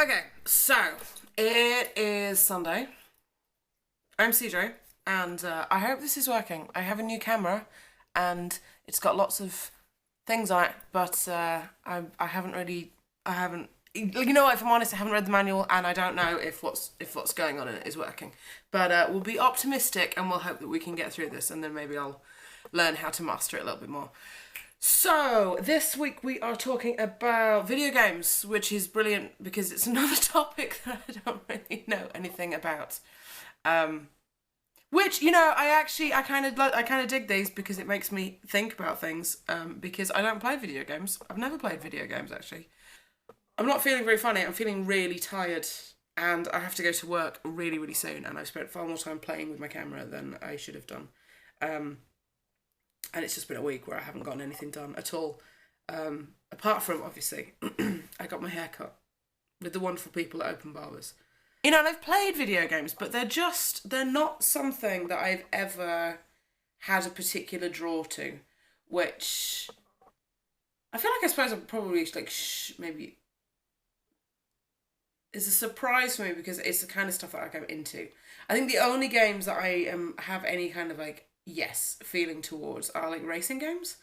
Okay, so it is Sunday. I'm CJ, and I hope this is working. I have a new camera, and it's got lots of things on it, but I haven't really, I haven't. You know what? If I'm honest, I haven't read the manual, and I don't know if what's going on in it is working. But we'll be optimistic, and we'll hope that we can get through this, and then maybe I'll learn how to master it a little bit more. So, this week we are talking about video games, which is brilliant because it's another topic that I don't really know anything about. Which, you know, I kind of dig these because it makes me think about things, because I don't play video games. I've never played video games, actually. I'm not feeling very funny. I'm feeling really tired, and I have to go to work really, really soon, and I've spent far more time playing with my camera than I should have done. And it's just been a week where I haven't gotten anything done at all. Apart from, obviously, I got my hair cut with the wonderful people at Open Barbers. You know, and I've played video games, but they're not something that I've ever had a particular draw to, which I feel like I suppose I'm probably like, maybe it's a surprise for me because it's the kind of stuff that I go into. I think the only games that I have any kind of like, yes, feeling towards are like racing games.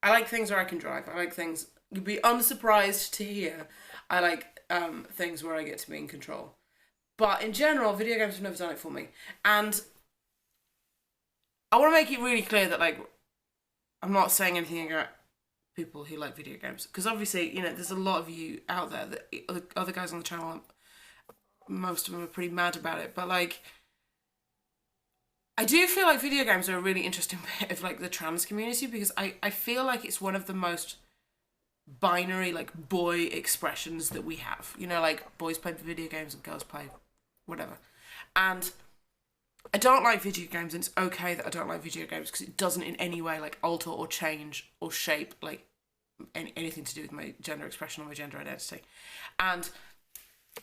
I like things where I can drive. I like things, you'd be unsurprised to hear, I like things where I get to be in control. But in general, video games have never done it for me. And I want to make it really clear that, like, I'm not saying anything about people who like video games. Because obviously, you know, there's a lot of you out there, that other guys on the channel, most of them are pretty mad about it. But, like, I do feel like video games are a really interesting bit of, like, the trans community, because I feel like it's one of the most binary, like, boy expressions that we have. You know, like, boys play video games and girls play whatever. And I don't like video games, and it's okay that I don't like video games because it doesn't in any way, like, alter or change or shape, like, anything to do with my gender expression or my gender identity. And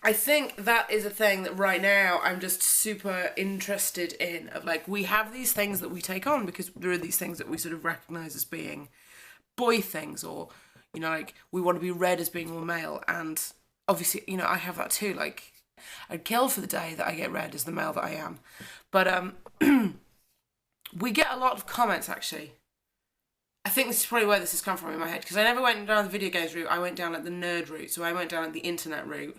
I think that is a thing that right now I'm just super interested in, of like, we have these things that we take on because there are these things that we sort of recognise as being boy things, or, you know, like, we want to be read as being more male, and obviously, you know, I have that too. Like, I'd kill for the day that I get read as the male that I am. But we get a lot of comments, actually. I think this is probably where this has come from in my head, because I never went down the video games route. I went down like the nerd route, so I went down like the internet route,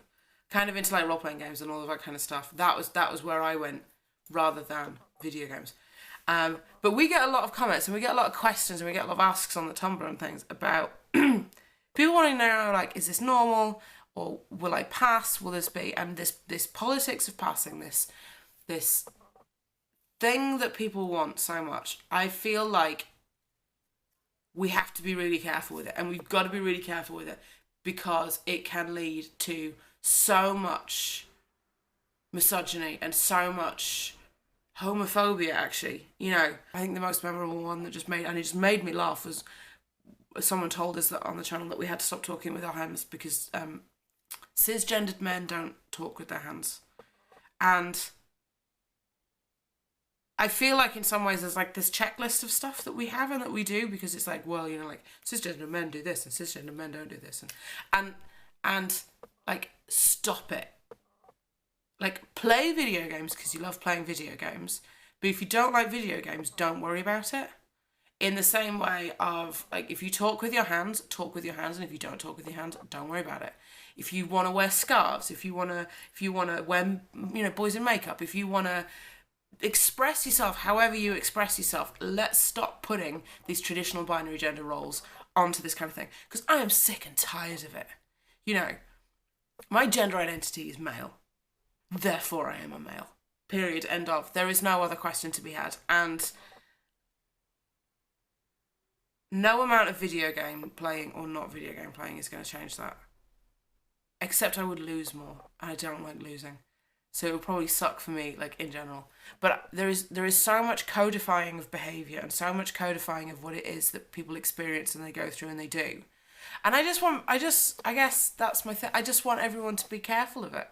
kind of into like role-playing games and all of that kind of stuff. That was where I went, rather than video games. But we get a lot of comments, and we get a lot of questions, and we get a lot of asks on the Tumblr and things about people wanting to know, like, is this normal, or will I pass? Will this be? And this politics of passing, this thing that people want so much, I feel like we have to be really careful with it, and we've got to be really careful with it because it can lead to so much misogyny and so much homophobia, actually. You know, I think the most memorable one that just made me laugh was someone told us that on the channel that we had to stop talking with our hands because cisgendered men don't talk with their hands. And I feel like in some ways there's like this checklist of stuff that we have and that we do, because it's like, well, you know, like, cisgendered men do this and cisgendered men don't do this, and like, stop it. Like, play video games because you love playing video games, but if you don't like video games, don't worry about it. In the same way of, like, if you talk with your hands, talk with your hands, and if you don't talk with your hands, don't worry about it. If you want to wear scarves, if you want to wear, you know, boys in makeup, if you want to express yourself however you express yourself, let's stop putting these traditional binary gender roles onto this kind of thing, because I am sick and tired of it. You know, my gender identity is male, therefore I am a male. Period. End of. There is no other question to be had. And no amount of video game playing or not video game playing is going to change that. Except I would lose more, and I don't like losing. So it would probably suck for me, like, in general. But there is so much codifying of behaviour and so much codifying of what it is that people experience and they go through and they do. And I guess that's my thing. I just want everyone to be careful of it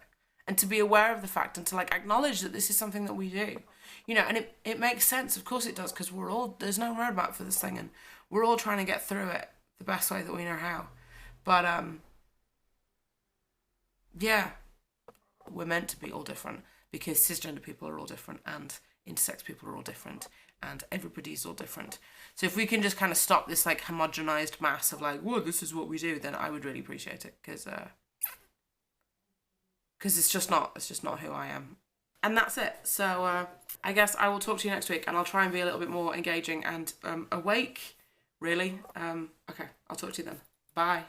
and to be aware of the fact and to, like, acknowledge that this is something that we do. You know, and it makes sense. Of course it does, because there's no roadmap for this thing, and we're all trying to get through it the best way that we know how. But, yeah, we're meant to be all different, because cisgender people are all different and intersex people are all different and everybody's all different. So if we can just kind of stop this like homogenized mass of like, whoa, this is what we do, then I would really appreciate it, because it's just not who I am. And that's it. So I guess I will talk to you next week, and I'll try and be a little bit more engaging and awake, really. Okay, I'll talk to you then. Bye.